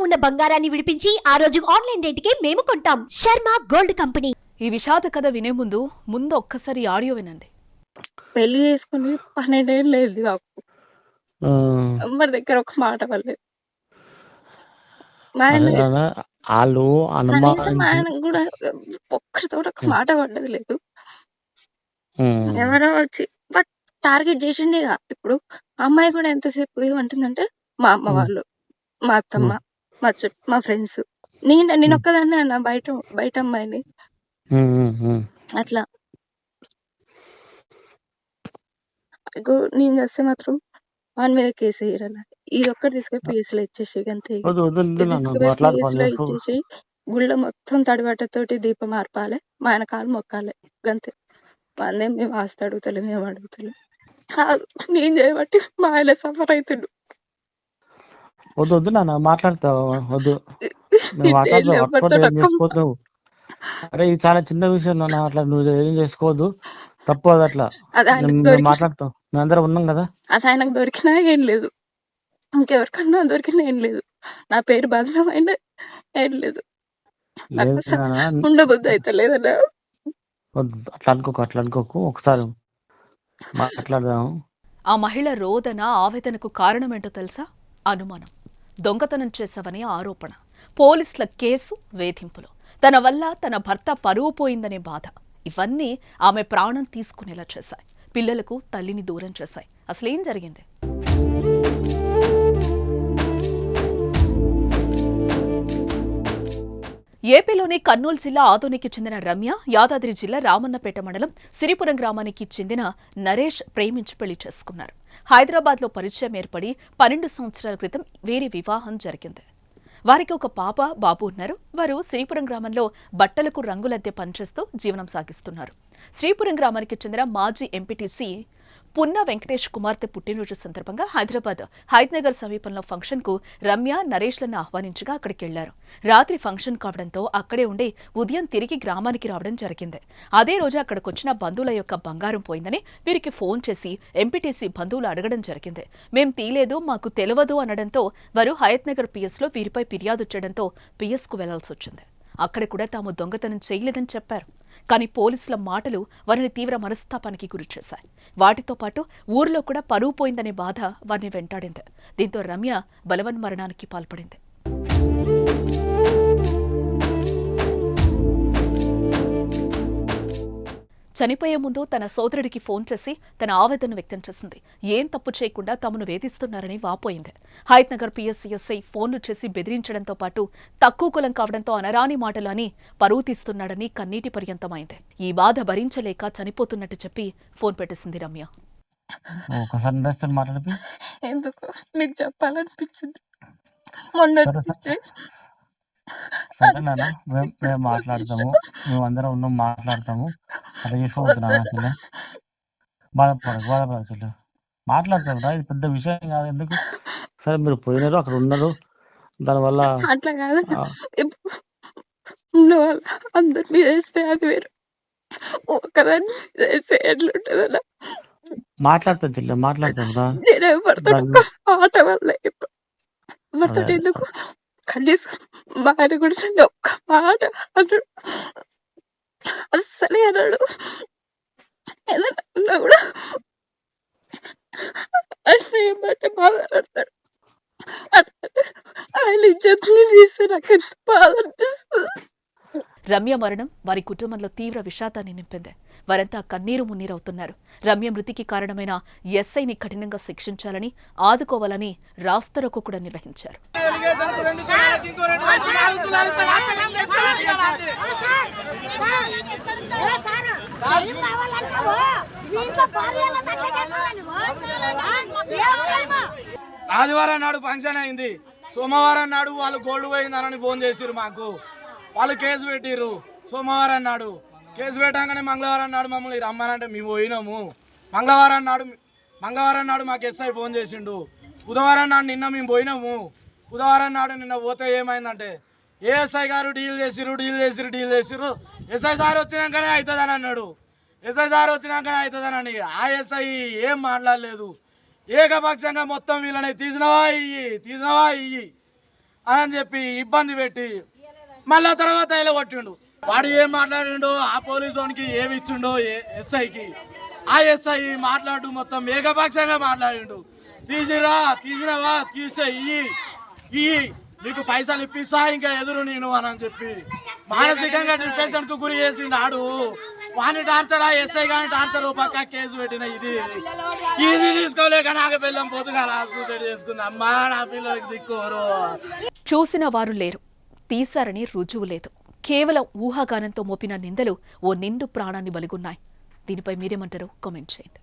ఉన్న బంగారాన్ని విడిపించి ఆ రోజు ఆన్లైన్ రేటుకే మేము కొంటాం. Sharma gold company. ఈ విషాద కథ వినే ముందు ఒక్కసారి ఆడియో వినండి. పెళ్లి చేసుకుని 12 ఏళ్ళు లేదు నాకు. ఎవరి దగ్గర ఒక మాట పడలేదు. మా ఆయన వాళ్ళు కనీసం మా అనుమానించి ఆయన కూడా ఒక్కరితో ఒక మాట పడ్డది లేదు. ఎవరో వచ్చి బట్ టార్గెట్ చేసిండేగా. ఇప్పుడు అమ్మాయి కూడా ఎంతసేపు ఏమంటుందంటే మా అమ్మ వాళ్ళు, మా అత్తమ్మ, మా ఫ్రెండ్స్, నేను ఒక్కదాన్నే అన్న బయట అమ్మాయిని అట్లా. నేను చేస్తే మాత్రం వాని మీద కేసు వేయరన్న. ఇది ఒక్కటి తీసుకుపోయి పిఎస్ లో ఇచ్చేసి అంతే. తీసుకుపోయి పిఎస్ లో ఇచ్చేసి గుళ్ళ మొత్తం తడిబట్టతోటి దీపం ఆర్పాలి, మా ఆయన కాలు మొక్కాలి గంతే. వాళ్ళేం మేము ఆస్తి అడుగుతలే, మేము అడుగుతలే. నేను చేయబట్టి మా ఆయన సఫర్ అవుతుండు. వద్దు నాన్న మాట్లాడతావు, వద్దు చేసుకోవద్దు. అరే ఇది చాలా చిన్న విషయం నాన్న, అట్లా నువ్వు ఏం చేసుకోవద్దు, తప్పు అది. అట్లా మాట్లాడతావు, మేము అందరం ఉన్నాం కదా. అది ఆయనకు దొరికినా ఏం లేదు, ఇంకెవరికన్నా దొరికినా ఏం లేదు, నా పేరు బదలమైన ఏం లేదు. ఉండబుద్ధి అయితే లేదన్నా. అట్లా అనుకోకు, ఒకసారి మాట్లాడదాము. ఆ మహిళ రోదన ఆవేదనకు కారణమేంటో తెలుసా? అనుమానం, దొంగతనం చేశావని ఆరోపణ, పోలీసుల కేసు, వేధింపులు, తన వల్ల తన భర్త పరువు పోయిందనే బాధ. ఇవన్నీ ఆమె ప్రాణం తీసుకునేలా చేశాయి. పిల్లలకు తల్లిని దూరం చేశాయి. అసలేం జరిగింది? ఏపీలోని కర్నూలు జిల్లా ఆదోనికి చెందిన రమ్య, యాదాద్రి జిల్లా రామన్నపేట మండలం సిరిపురం గ్రామానికి చెందిన నరేష్ ప్రేమించి పెళ్లి చేసుకున్నారు. హైదరాబాద్లో పరిచయం ఏర్పడి 12 సంవత్సరాల క్రితం వీరి వివాహం జరిగింది. వారికి ఒక పాప, బాబు ఉన్నారు. వారు శ్రీపురం గ్రామంలో బట్టలకు రంగులద్దె పనిచేస్తూ జీవనం సాగిస్తున్నారు. శ్రీపురం గ్రామానికి చెందిన మాజీ ఎంపీటీసీ పున్నా వెంకటేష్ కుమార్తె పుట్టినరోజు సందర్భంగా హైదరాబాద్ హైద్నగర్ సమీపంలో ఫంక్షన్ కు రమ్య, నరేష్లను ఆహ్వానించగా అక్కడికి వెళ్లారు. రాత్రి ఫంక్షన్ కావడంతో అక్కడే ఉండి ఉదయం తిరిగి గ్రామానికి రావడం జరిగింది. అదే రోజు అక్కడికొచ్చిన బంధువుల యొక్క బంగారం పోయిందని వీరికి ఫోన్ చేసి ఎంపీటీసీ బంధువులు అడగడం జరిగింది. మేం తీలేదు, మాకు తెలియదు అనడంతో వారు హయత్నగర్ పిఎస్లో వీరిపై ఫిర్యాదు చేయడంతో పిఎస్కు వెళ్లాల్సి వచ్చింది. అక్కడ కూడా తాము దొంగతనం చేయలేదని చెప్పారు. కానీ పోలీసుల మాటలు వారిని తీవ్ర మనస్తాపానికి గురిచేశాయి. వాటితో పాటు ఊర్లో కూడా పరువు పోయిందనే బాధ వారిని వెంటాడింది. దీంతో రమ్య బలవన్మరణానికి పాల్పడింది. చనిపోయే ముందు తన సోదరుడికి ఫోన్ చేసి తన ఆవేదన వ్యక్తం చేసింది. ఏం తప్పు చేయకుండా తమను వేధిస్తున్నారని వాపోయింది. హయత్నగర్ పిఎస్సిఎస్ఐ ఫోన్లు చేసి బెదిరించడంతో పాటు తక్కువ కులం కావడంతో అనరాని మాటలు అని పరువు తీస్తున్నాడని కన్నీటి పర్యంతమైంది. ఈ బాధ భరించలేక చనిపోతున్నట్టు చెప్పి ఫోన్ పెట్టేసింది రమ్య. ఎందుకు మీకు చెప్పాలనిపించింది మొన్న. సరే నాన్న, మేము మాట్లాడతాము, మేము అందరం ఉన్నాం, మాట్లాడతాము. అట్లా చేసుకోవద్దు, బాధపడచ్చు, మాట్లాడతాం రా, ఇది పెద్ద విషయం కాదు. ఎందుకు? సరే మీరు పోయినారు, అక్కడ ఉన్నారు, దానివల్ల అట్లా కాదు. అందరినీ చేస్తే అది వేరు, ఒకదాన్ని చేస్తే ఎట్లుంటది అలా. మాట్లాడతాం చెల్లె, మాట్లాడతాం రా. నేనే పడతాను ఆట వల్ల ఎవరితో ఎందుకు. కనీసం మా ఆయన కూడా నన్ను ఒక్క మాట అన్నాడు, అస్సలే అన్నాడు. ఏదన్నా కూడా అట్లా ఏమంటే బాధపడతాడు. అట్లా ఆయన ఇజ్జత్ని తీస్తే నాకు ఎంత బాధ అనిపిస్తుంది. రమ్య మరణం వారి కుటుంబంలో తీవ్ర విషాదాన్ని నింపింది. వారంతా కన్నీరు మున్నీరవుతున్నారు. రమ్య మృతికి కారణమైన ఎస్ఐని కఠినంగా శిక్షించాలని, ఆదుకోవాలని రాస్తారోకో కూడా నిర్వహించారు. ఆదివారం నాడు ఫంక్షన్ అయింది, సోమవారం నాడు వాళ్ళు గోల్డ్ పోయిందని ఫోన్ చేసిరు మాకు. వాళ్ళు కేసు పెట్టిర్రు. సోమవారం నాడు కేసు పెట్టగానే మంగళవారం నాడు మమ్మల్ని రమ్మనంటే మేము పోయినాము. మంగళవారం నాడు మాకు ఎస్ఐ ఫోన్ చేసిండు. బుధవారం నాడు నిన్న మేము పోయినాము. బుధవారం నాడు నిన్న పోతే ఏమైందంటే ఏఎస్ఐ గారు డీల్ చేసిర్రు. ఎస్ఐ సార్ వచ్చినాకనే అవుతుందని అన్నాడు. ఆ ఎస్ఐ ఏం మాట్లాడలేదు. ఏకపక్షంగా మొత్తం వీళ్ళని తీసినవా ఇయ్యి అని చెప్పి ఇబ్బంది పెట్టి మళ్ళా తర్వాత ఇలా కొట్టిండు. వాడు ఏం మాట్లాడిండో ఆ పోలీసు వానికి ఏమి ఇచ్చిండో ఎస్ఐకి, ఆ ఎస్ఐ మాట్లాడు మొత్తం ఏకపక్షంగా మాట్లాడిండు. తీసినవా తీసే ఇయ్యి నీకు పైసలు ఇప్పిస్తా ఇంకా ఎదురు నేను అని చెప్పి మానసికంగా డిప్రెషన్ కు గురి చేసిండు. ఆడు వాని టార్చర్ ఆ ఎస్ఐ కానీ టార్చర్ పక్క కేసు పెట్టిన ఇది తీసుకోలేక నాకు పిల్లం పోతుగా సూసైడ్ చేసుకుంది. అమ్మా నా పిల్లలకి దిక్కోరు. చూసిన వారు లేరు, తీశారని రుజువు లేదు. కేవలం ఊహాగానంతో మోపిన నిందలు ఓ నిండు ప్రాణాన్ని బలిగొన్నాయి. దీనిపై మీరేమంటారో కామెంట్ చేయండి.